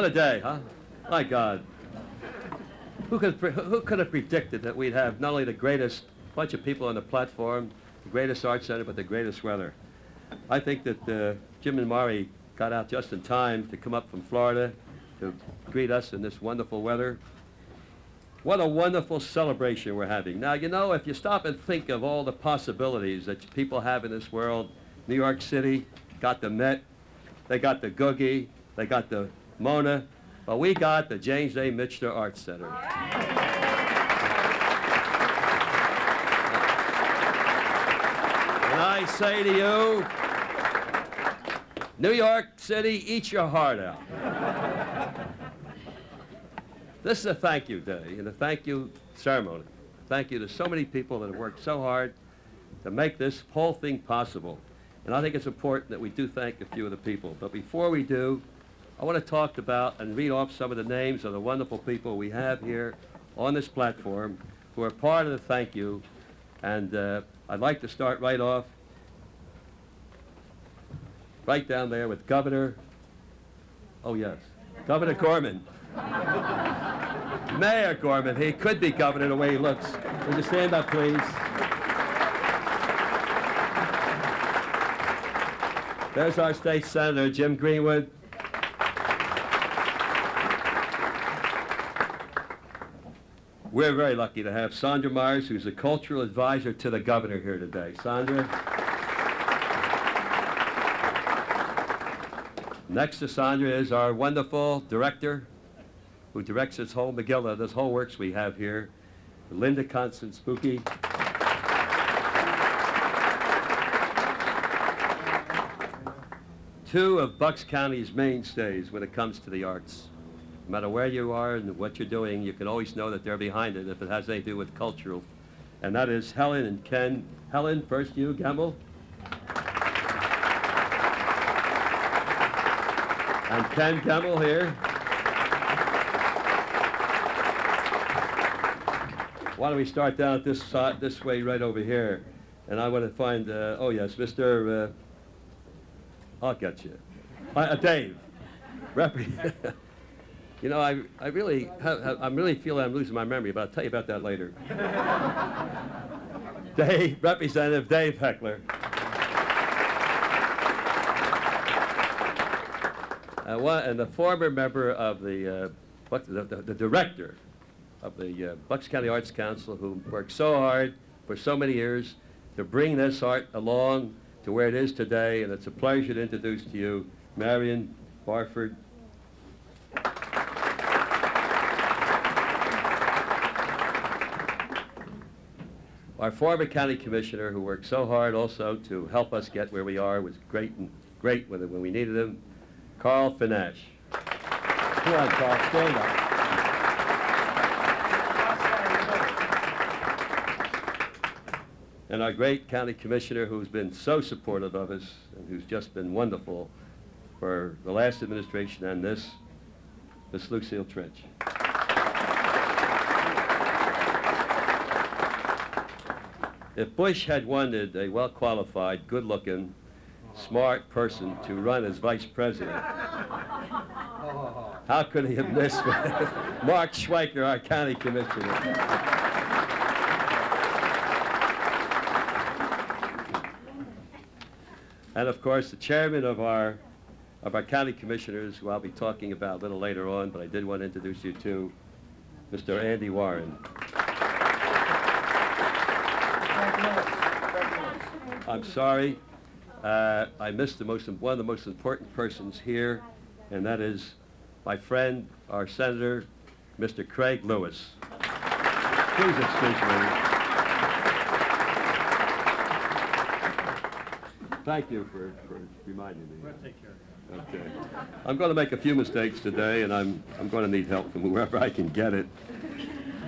What a day, huh? My God. Who could have predicted that we'd have not only the greatest bunch of people on the platform, the greatest art center, but the greatest weather? I think that Jim and Mari got out just in time to come up from Florida to greet us in this wonderful weather. What a wonderful celebration we're having. Now, you know, if you stop and think of all the possibilities that people have in this world, New York City got the Met, they got the Googie, they got the Mona, but we got the James A. Michener Art Center. And I say to you, New York City, eat your heart out. This is a thank you day and a thank you ceremony. Thank you to so many people that have worked so hard to make this whole thing possible. And I think it's important that we do thank a few of the people. But before we do, I want to talk about and read off some of the names of the wonderful people we have here on this platform who are part of the thank you. And I'd like to start right off, right down there with Governor, oh yes, Governor Gorman. Mayor Gorman, he could be governor the way he looks. Would you stand up, please? There's our state senator, Jim Greenwood. We're very lucky to have Sandra Myers, who's a cultural advisor to the governor here today. Sandra. Next to Sandra is our wonderful director, who directs this whole Megillah, this whole works we have here, Linda Constance Spooky. Two of Bucks County's mainstays when it comes to the arts. No matter where you are and what you're doing, you can always know that they're behind it if it has anything to do with cultural. And that is Helen and Ken. Helen, first you, Gamble. And Ken Gamble here. Why don't we start down at this side, this way, right over here. And I want to find, oh yes, Mr. I'll get you. Dave. You know, I really, I'm really feeling I'm losing my memory, but I'll tell you about that later. Dave, Representative Dave Heckler. And the former member of the director of the Bucks County Arts Council, who worked so hard for so many years to bring this art along to where it is today, and it's a pleasure to introduce to you Marion Barford. Our former county commissioner, who worked so hard also to help us get where we are, was great when we needed him, Carl Finnesh. Come on, Carl, stand up. And our great county commissioner, who's been so supportive of us and who's just been wonderful for the last administration and this, Miss Lucille Trench. If Bush had wanted a well-qualified, good-looking, smart person to run as vice president, how could he have missed Mark Schweiker, our county commissioner? And of course, the chairman of our county commissioners, who I'll be talking about a little later on, but I did want to introduce you to, Mr. Andy Warren. I'm sorry, I missed one of the most important persons here, and that is my friend, our senator, Mr. Craig Lewis. Please excuse me. Thank you for reminding me. We'll take care of it. Okay. I'm going to make a few mistakes today, and I'm going to need help from whoever I can get it.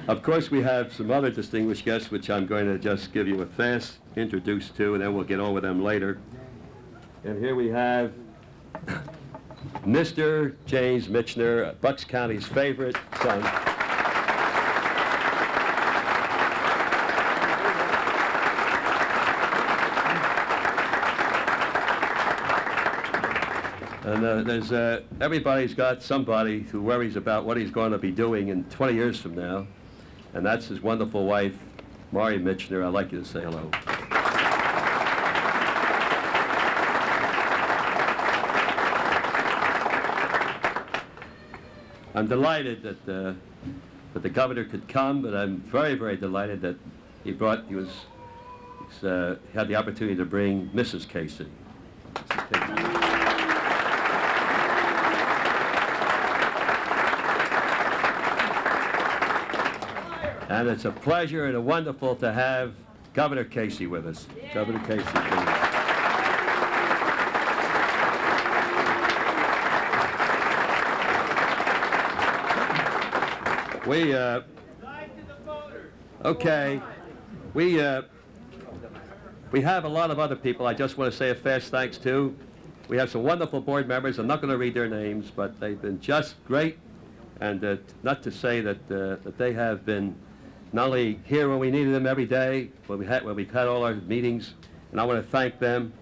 Of course, we have some other distinguished guests, which I'm going to just give you a fast introduce to, and then we'll get on with them later. And here we have Mr. James Michener, Bucks County's favorite son. And everybody's got somebody who worries about what he's going to be doing in 20 years from now, and that's his wonderful wife, Mari Michener. I'd like you to say hello. I'm delighted that the governor could come, but I'm very, very delighted that he had the opportunity to bring Mrs. Casey. And it's a pleasure and a wonderful to have Governor Casey with us. Yeah. Governor Casey, please. Okay. We have a lot of other people I just want to say a fast thanks to. We have some wonderful board members. I'm not going to read their names, but they've been just great. And not to say that they have been not only here when we needed them every day, when we've had all our meetings, and I want to thank them.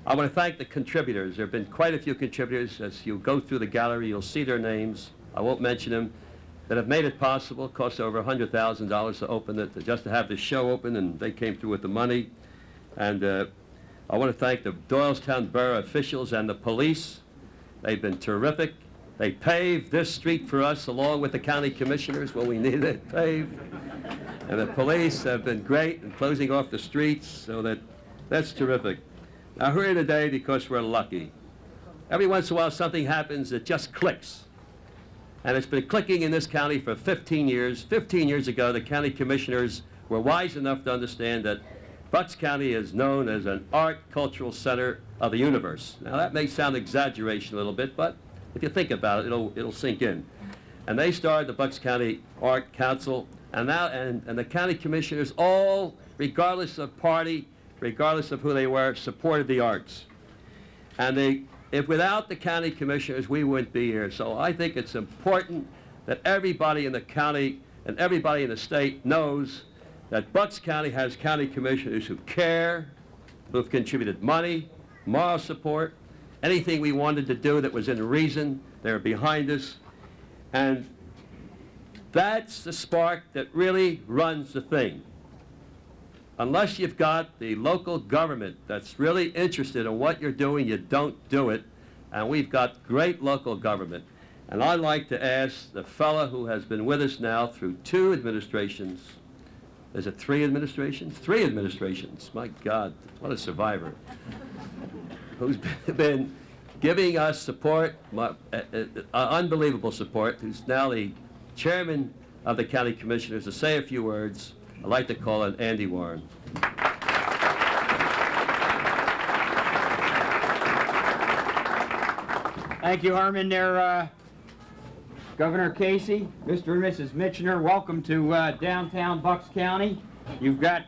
I want to thank the contributors. There have been quite a few contributors. As you go through the gallery, you'll see their names. I won't mention them. That have made it possible. It cost over $100,000 to open it, just to have the show open, and they came through with the money. And I want to thank the Doylestown Borough officials and the police. They've been terrific. They paved this street for us along with the county commissioners when we needed it paved. And the police have been great in closing off the streets, so that's terrific. Now we're here today because we're lucky. Every once in a while something happens that just clicks. And it's been clicking in this county for 15 years. 15 years ago, the county commissioners were wise enough to understand that Bucks County is known as an art cultural center of the universe. Now that may sound exaggeration a little bit, but if you think about it, it'll sink in. And they started the Bucks County Art Council, and the county commissioners all, regardless of party, regardless of who they were, supported the arts. And if without the county commissioners, we wouldn't be here. So I think it's important that everybody in the county and everybody in the state knows that Bucks County has county commissioners who care, who've contributed money, moral support, anything we wanted to do that was in reason, they're behind us. And that's the spark that really runs the thing. Unless you've got the local government that's really interested in what you're doing, you don't do it. And we've got great local government. And I'd like to ask the fellow who has been with us now through 2 administrations. Is it 3 administrations? 3 administrations. My God, what a survivor. Who's been giving us support, unbelievable support, who's now the chairman of the county commissioners, to say a few words. I'd like to call on Andy Warren. Thank you, Herman. There, Governor Casey, Mr. and Mrs. Michener, welcome to downtown Bucks County. You've got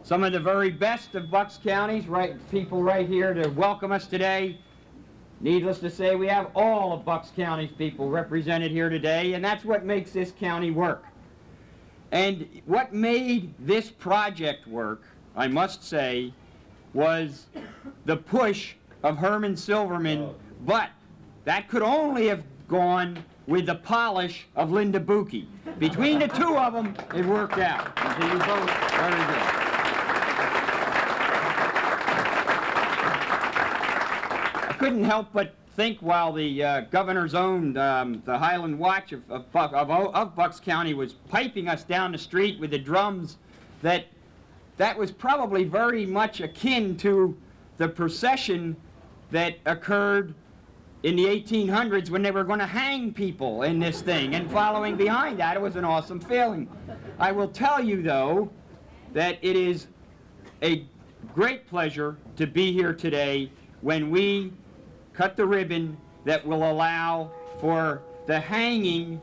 some of the very best of Bucks County's people right here to welcome us today. Needless to say, we have all of Bucks County's people represented here today, and that's what makes this county work. And what made this project work, I must say, was the push of Herman Silverman, but that could only have gone with the polish of Linda Buki. Between the 2 of them, it worked out. So you both very good. I couldn't help but think while the governor's own, the Highland Watch of Bucks County was piping us down the street with the drums, that was probably very much akin to the procession that occurred in the 1800s when they were going to hang people in this thing, and following behind that, it was an awesome feeling. I will tell you, though, that it is a great pleasure to be here today when we cut the ribbon that will allow for the hanging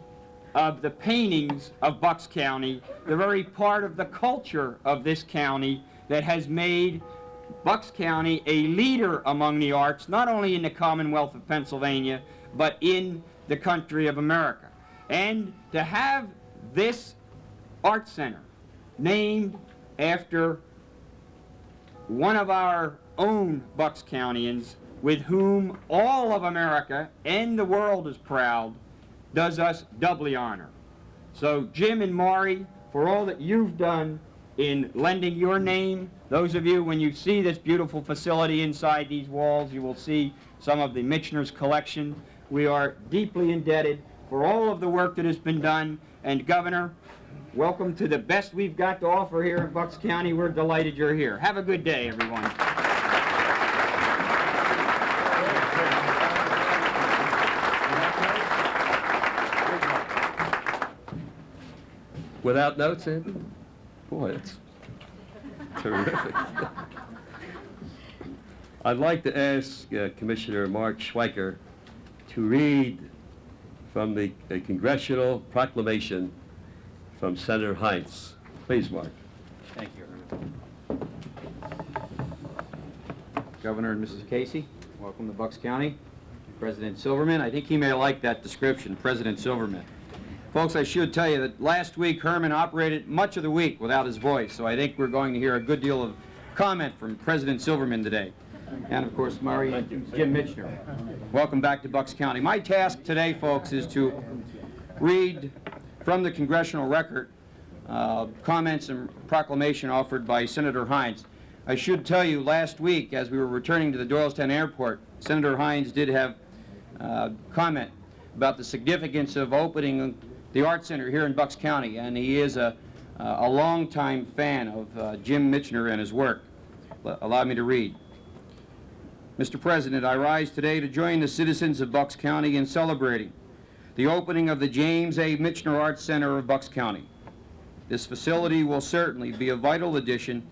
of the paintings of Bucks County, the very part of the culture of this county that has made Bucks County a leader among the arts, not only in the Commonwealth of Pennsylvania, but in the country of America. And to have this art center named after one of our own Bucks Countians with whom all of America and the world is proud, does us doubly honor. So Jim and Maury, for all that you've done in lending your name, those of you, when you see this beautiful facility inside these walls, you will see some of the Michener's collection. We are deeply indebted for all of the work that has been done. And Governor, welcome to the best we've got to offer here in Bucks County. We're delighted you're here. Have a good day, everyone. Without notes in? Boy, that's terrific. I'd like to ask Commissioner Mark Schweiker to read from the congressional proclamation from Senator Heinz. Please, Mark. Thank you, Herman. Governor and Mrs. Casey, welcome to Bucks County. President Silverman, I think he may like that description, President Silverman. Folks, I should tell you that last week Herman operated much of the week without his voice, so I think we're going to hear a good deal of comment from President Silverman today. And of course, Maury and Jim Michener. Welcome back to Bucks County. My task today, folks, is to read from the congressional record comments and proclamation offered by Senator Heinz. I should tell you, last week, as we were returning to the Doylestown Airport, Senator Heinz did have comment about the significance of opening the Art Center here in Bucks County, and he is a longtime fan of Jim Michener and his work. Allow me to read. Mr. President, I rise today to join the citizens of Bucks County in celebrating the opening of the James A. Michener Art Center of Bucks County. This facility will certainly be a vital addition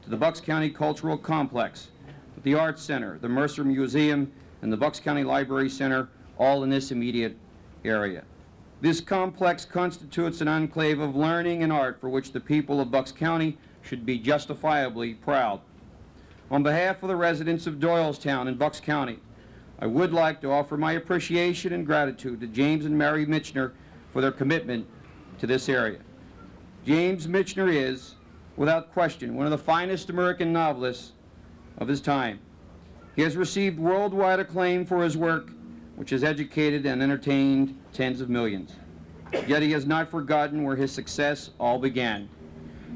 to the Bucks County Cultural Complex, with the Art Center, the Mercer Museum, and the Bucks County Library Center all in this immediate area. This complex constitutes an enclave of learning and art for which the people of Bucks County should be justifiably proud. On behalf of the residents of Doylestown and Bucks County, I would like to offer my appreciation and gratitude to James and Mary Michener for their commitment to this area. James Michener is, without question, one of the finest American novelists of his time. He has received worldwide acclaim for his work, which has educated and entertained tens of millions. Yet he has not forgotten where his success all began.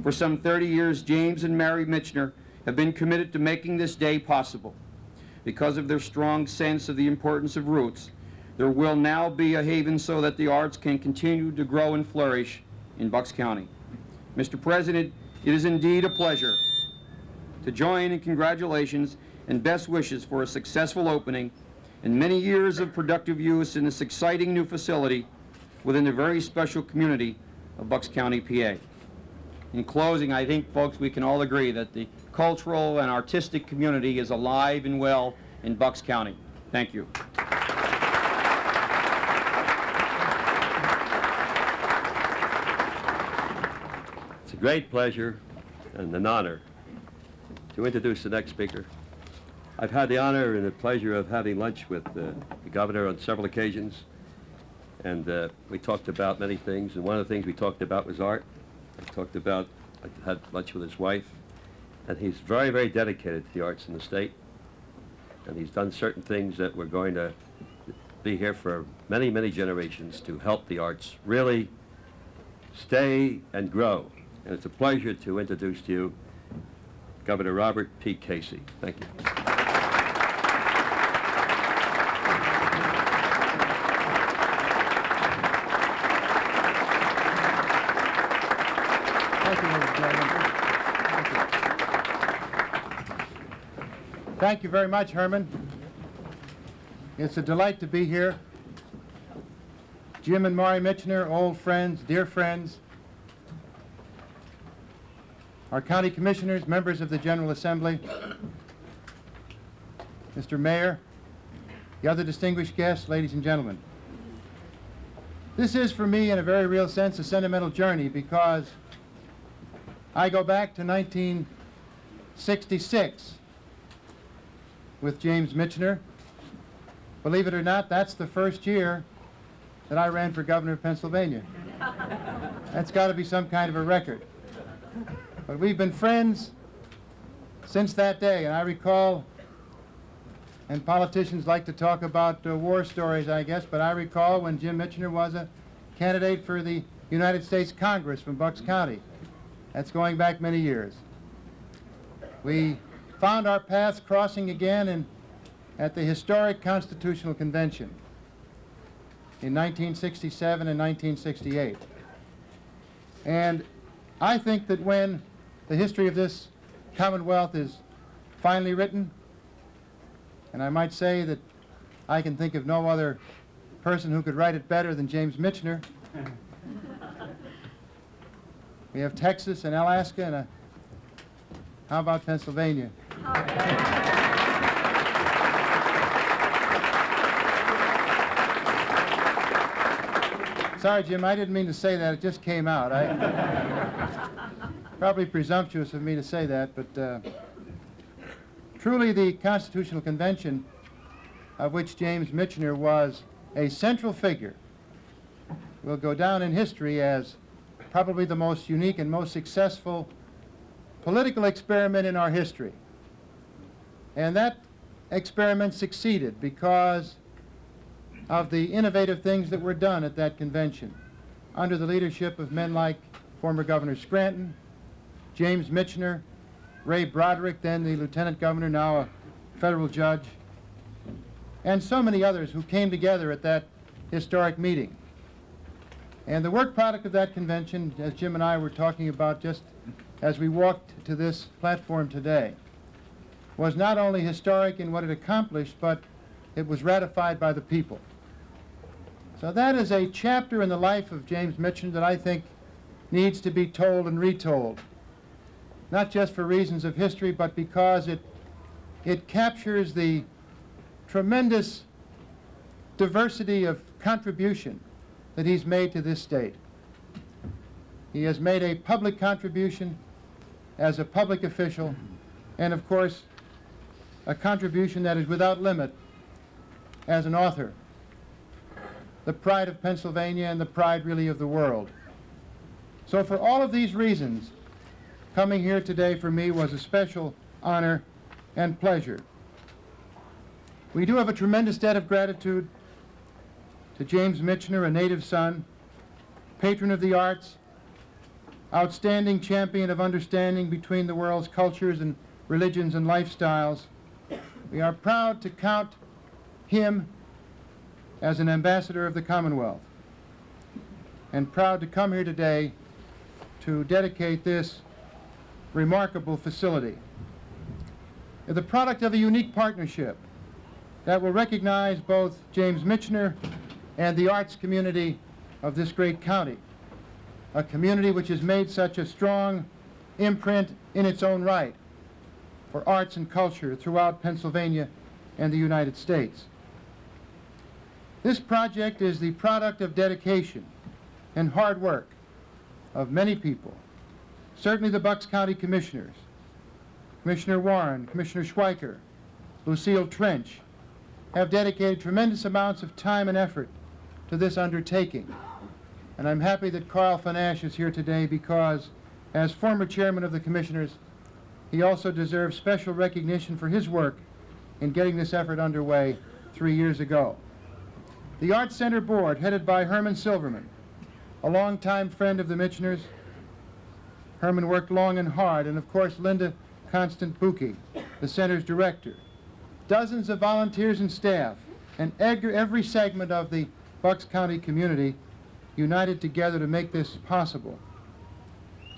For some 30 years, James and Mary Michener have been committed to making this day possible. Because of their strong sense of the importance of roots, there will now be a haven so that the arts can continue to grow and flourish in Bucks County. Mr. President, it is indeed a pleasure to join in congratulations and best wishes for a successful opening and many years of productive use in this exciting new facility within the very special community of Bucks County, PA. In closing, I think, folks, we can all agree that the cultural and artistic community is alive and well in Bucks County. Thank you. It's a great pleasure and an honor to introduce the next speaker. I've had the honor and the pleasure of having lunch with the governor on several occasions, and we talked about many things, and one of the things we talked about was art. I had lunch with his wife, and he's very, very dedicated to the arts in the state, and he's done certain things that we're going to be here for many, many generations to help the arts really stay and grow. And it's a pleasure to introduce to you Governor Robert P. Casey. Thank you. Thank you very much, Herman. It's a delight to be here. Jim and Maury Michener, old friends, dear friends, our county commissioners, members of the General Assembly, Mr. Mayor, the other distinguished guests, ladies and gentlemen. This is, for me, in a very real sense, a sentimental journey because I go back to 1966 with James Michener. Believe it or not, that's the first year that I ran for governor of Pennsylvania. That's got to be some kind of a record. But we've been friends since that day, and I recall And politicians like to talk about war stories, I guess, but I recall when Jim Michener was a candidate for the United States Congress from Bucks County. That's going back many years. We found our paths crossing again at the historic Constitutional Convention in 1967 and 1968. And I think that when the history of this Commonwealth is finally written, and I might say that I can think of no other person who could write it better than James Michener. We have Texas and Alaska and how about Pennsylvania? Sorry, Jim, I didn't mean to say that. It just came out. Probably presumptuous of me to say that, but truly the Constitutional Convention, of which James Michener was a central figure, will go down in history as probably the most unique and most successful political experiment in our history. And that experiment succeeded because of the innovative things that were done at that convention under the leadership of men like former Governor Scranton, James Michener, Ray Broderick, then the lieutenant governor, now a federal judge, and so many others who came together at that historic meeting. And the work product of that convention, as Jim and I were talking about just as we walked to this platform today, was not only historic in what it accomplished, but it was ratified by the people. So that is a chapter in the life of James Michener that I think needs to be told and retold, not just for reasons of history, but because it captures the tremendous diversity of contribution that he's made to this state. He has made a public contribution as a public official, and of course, a contribution that is without limit as an author. The pride of Pennsylvania and the pride really of the world. So for all of these reasons, coming here today for me was a special honor and pleasure. We do have a tremendous debt of gratitude to James Michener, a native son, patron of the arts, outstanding champion of understanding between the world's cultures and religions and lifestyles. We are proud to count him as an ambassador of the Commonwealth, and proud to come here today to dedicate this remarkable facility. The product of a unique partnership that will recognize both James Michener and the arts community of this great county, a community which has made such a strong imprint in its own right for arts and culture throughout Pennsylvania and the United States. This project is the product of dedication and hard work of many people. Certainly the Bucks County Commissioners, Commissioner Warren, Commissioner Schweiker, Lucille Trench, have dedicated tremendous amounts of time and effort to this undertaking. And I'm happy that Carl Fanash is here today because, as former chairman of the Commissioners, he also deserves special recognition for his work in getting this effort underway 3 years ago. The Art Center Board, headed by Herman Silverman, a longtime friend of the Micheners. Herman worked long and hard, and of course Linda Constant Buki, the center's director. Dozens of volunteers and staff, and every segment of the Bucks County community united together to make this possible.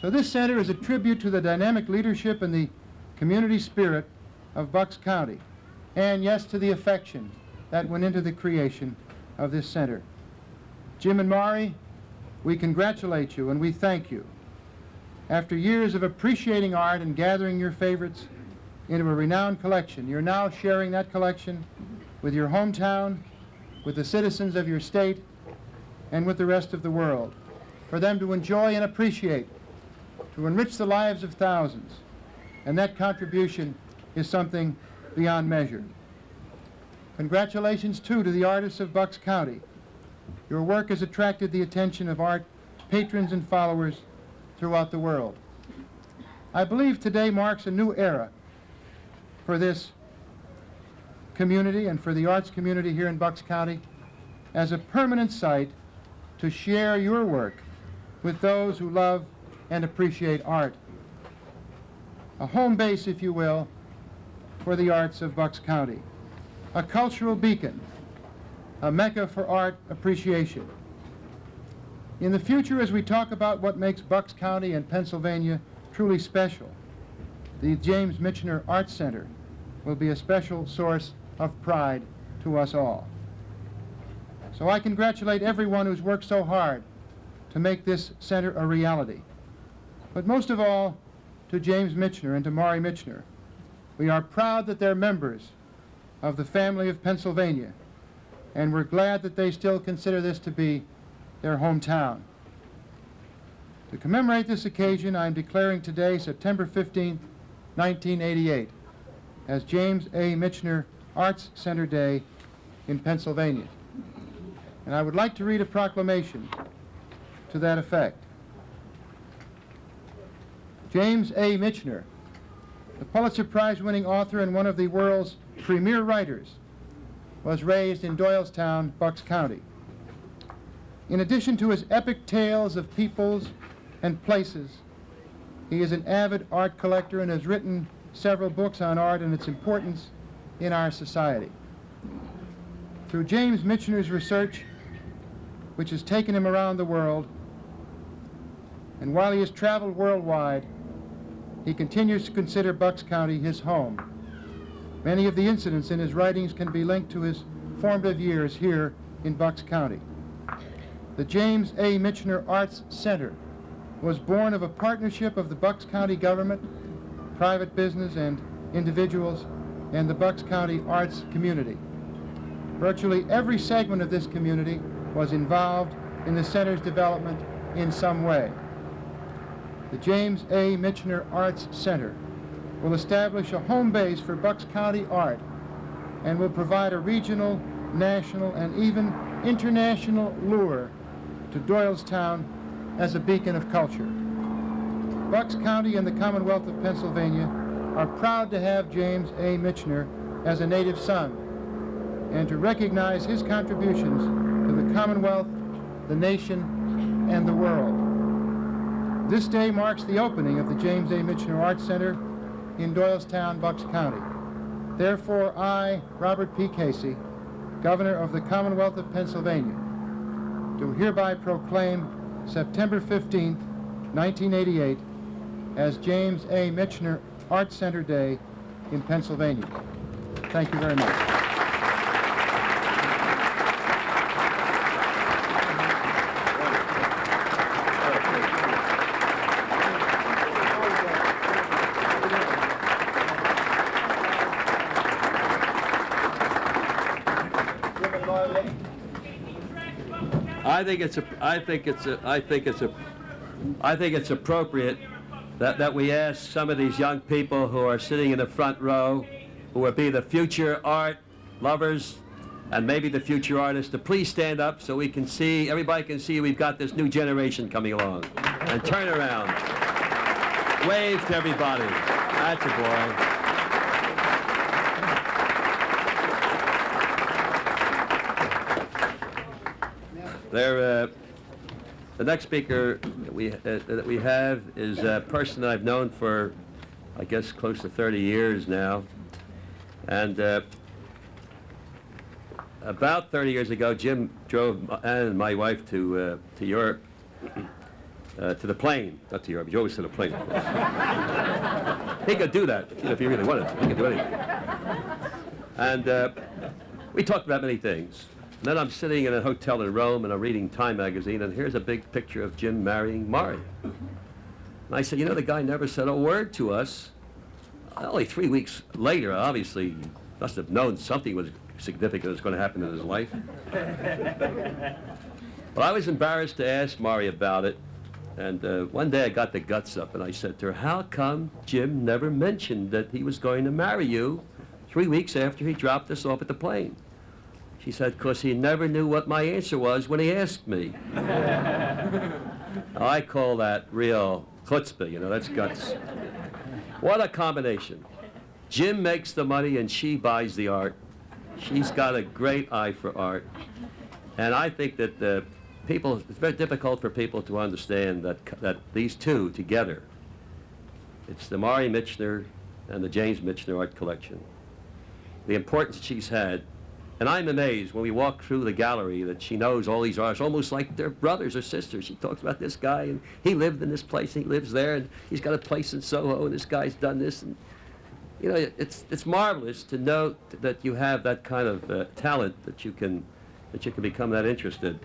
So this center is a tribute to the dynamic leadership and the community spirit of Bucks County, and yes, to the affection that went into the creation of this center. Jim and Mari, we congratulate you and we thank you. After years of appreciating art and gathering your favorites into a renowned collection, you're now sharing that collection with your hometown, with the citizens of your state, and with the rest of the world, for them to enjoy and appreciate, to enrich the lives of thousands. And that contribution is something beyond measure. Congratulations, too, to the artists of Bucks County. Your work has attracted the attention of art patrons and followers throughout the world. I believe today marks a new era for this community and for the arts community here in Bucks County as a permanent site to share your work with those who love and appreciate art. A home base, if you will, for the arts of Bucks County. A cultural beacon, a mecca for art appreciation. In the future, as we talk about what makes Bucks County and Pennsylvania truly special, the James Michener Art Center will be a special source of pride to us all. So I congratulate everyone who's worked so hard to make this center a reality. But most of all, to James Michener and to Mari Michener, we are proud that they're members of the family of Pennsylvania, and we're glad that they still consider this to be their hometown. To commemorate this occasion, I'm declaring today, September 15, 1988, as James A. Michener Arts Center Day in Pennsylvania. And I would like to read a proclamation to that effect. James A. Michener, the Pulitzer Prize-winning author and one of the world's premier writers, was raised in Doylestown, Bucks County. In addition to his epic tales of peoples and places, he is an avid art collector and has written several books on art and its importance in our society. Through James Michener's research, which has taken him around the world, and while he has traveled worldwide, he continues to consider Bucks County his home. Many of the incidents in his writings can be linked to his formative years here in Bucks County. The James A. Michener Arts Center was born of a partnership of the Bucks County government, private business, and individuals, and the Bucks County arts community. Virtually every segment of this community was involved in the center's development in some way. The James A. Michener Arts Center will establish a home base for Bucks County art and will provide a regional, national, and even international lure to Doylestown as a beacon of culture. Bucks County and the Commonwealth of Pennsylvania are proud to have James A. Michener as a native son and to recognize his contributions to the Commonwealth, the nation, and the world. This day marks the opening of the James A. Michener Art Center in Doylestown, Bucks County. Therefore, I, Robert P. Casey, Governor of the Commonwealth of Pennsylvania, do hereby proclaim September 15, 1988, as James A. Michener Art Center Day in Pennsylvania. Thank you very much. I think it's appropriate that we ask some of these young people who are sitting in the front row, who will be the future art lovers and maybe the future artists, to please stand up so we can see, everybody can see we've got this new generation coming along. And turn around. Wave to everybody. That's a boy. The next speaker that we have is a person that I've known for, I guess, close to 30 years now. And about 30 years ago, Jim drove Ann and my wife to Europe, to the plane, not to Europe. You always to the plane, of course. He could do that if he really wanted to. He could do anything. And we talked about many things. And then I'm sitting in a hotel in Rome and I'm reading Time magazine, and here's a big picture of Jim marrying Mari. And I said, you know, the guy never said a word to us. Only 3 weeks later, obviously, he must have known something was significant was going to happen in his life. But I was embarrassed to ask Mari about it. And one day I got the guts up and I said to her, how come Jim never mentioned that he was going to marry you 3 weeks after he dropped us off at the plane? She said, because he never knew what my answer was when he asked me. I call that real chutzpah, you know, that's guts. What a combination. Jim makes the money and she buys the art. She's got a great eye for art. And I think that it's very difficult for people to understand that these two together, it's the Mari Michener and the James Michener Art Collection, the importance she's had. And I'm amazed when we walk through the gallery that she knows all these artists, almost like they're brothers or sisters. She talks about this guy, and he lived in this place, and he lives there, and he's got a place in Soho, and this guy's done this. And, you know, it's marvelous to know that you have that kind of talent that you can become that interested.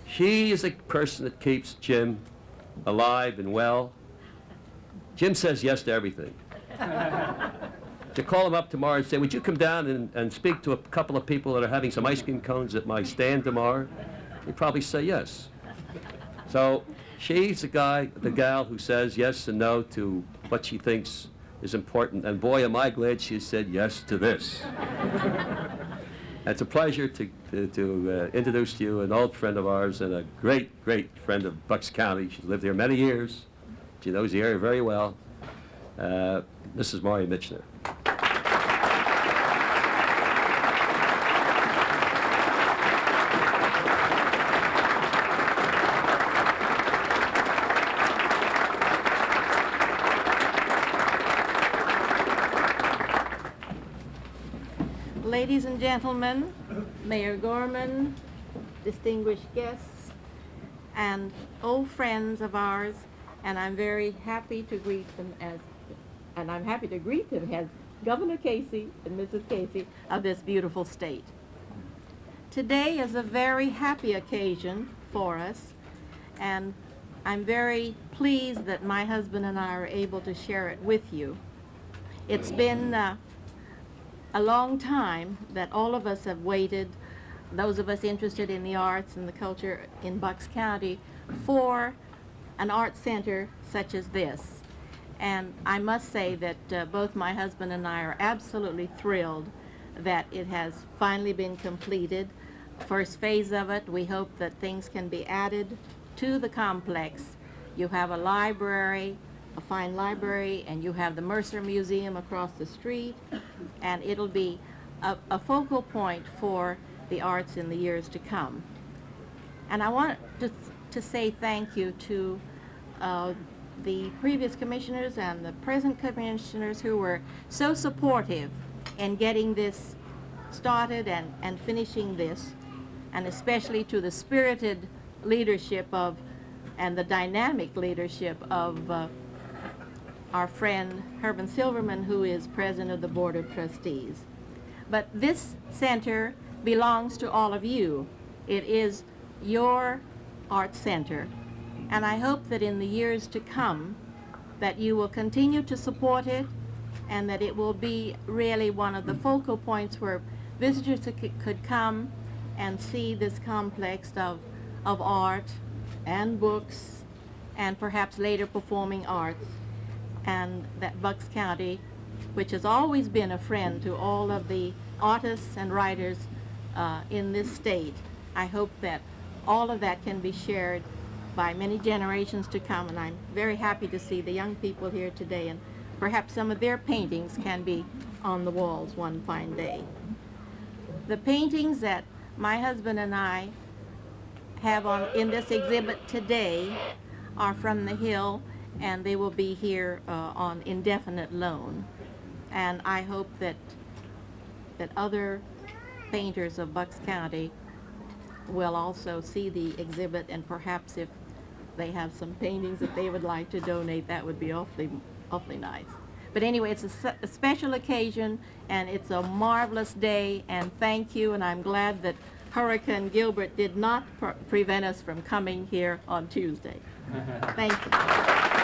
She is a person that keeps Jim alive and well. Jim says yes to everything. To call him up tomorrow and say, would you come down and speak to a couple of people that are having some ice cream cones at my stand tomorrow? He'd probably say yes. So she's the gal who says yes and no to what she thinks is important. And boy, am I glad she said yes to this. It's a pleasure to introduce to you an old friend of ours and a great, great friend of Bucks County. She's lived here many years. She knows the area very well. Mrs. Mari Michener. Ladies and gentlemen, Mayor Gorman, distinguished guests, and old friends of ours, and I'm very happy to greet them as Governor Casey and Mrs. Casey of this beautiful state. Today is a very happy occasion for us, and I'm very pleased that my husband and I are able to share it with you. It's been a long time that all of us have waited, those of us interested in the arts and the culture in Bucks County, for an art center such as this. And I must say that both my husband and I are absolutely thrilled that it has finally been completed. First phase of it, we hope that things can be added to the complex. You have a library, a fine library, and you have the Mercer Museum across the street, and it'll be a focal point for the arts in the years to come. And I want to say thank you to the previous commissioners and the present commissioners who were so supportive in getting this started and finishing this, and especially to the spirited leadership of and the dynamic leadership of our friend Herman Silverman, who is president of the Board of Trustees. But this center belongs to all of you. It is your art center, and I hope that in the years to come that you will continue to support it, and that it will be really one of the focal points where visitors could come and see this complex of art and books and perhaps later performing arts, and that Bucks County, which has always been a friend to all of the artists and writers in this state, I hope that all of that can be shared by many generations to come, and I'm very happy to see the young people here today, and perhaps some of their paintings can be on the walls one fine day. The paintings that my husband and I have in this exhibit today are from the Hill, and they will be here on indefinite loan. And I hope that other painters of Bucks County will also see the exhibit, and perhaps if they have some paintings that they would like to donate, that would be awfully nice. But anyway, it's a special occasion, and it's a marvelous day, and thank you, and I'm glad that Hurricane Gilbert did not prevent us from coming here on Tuesday. Thank you.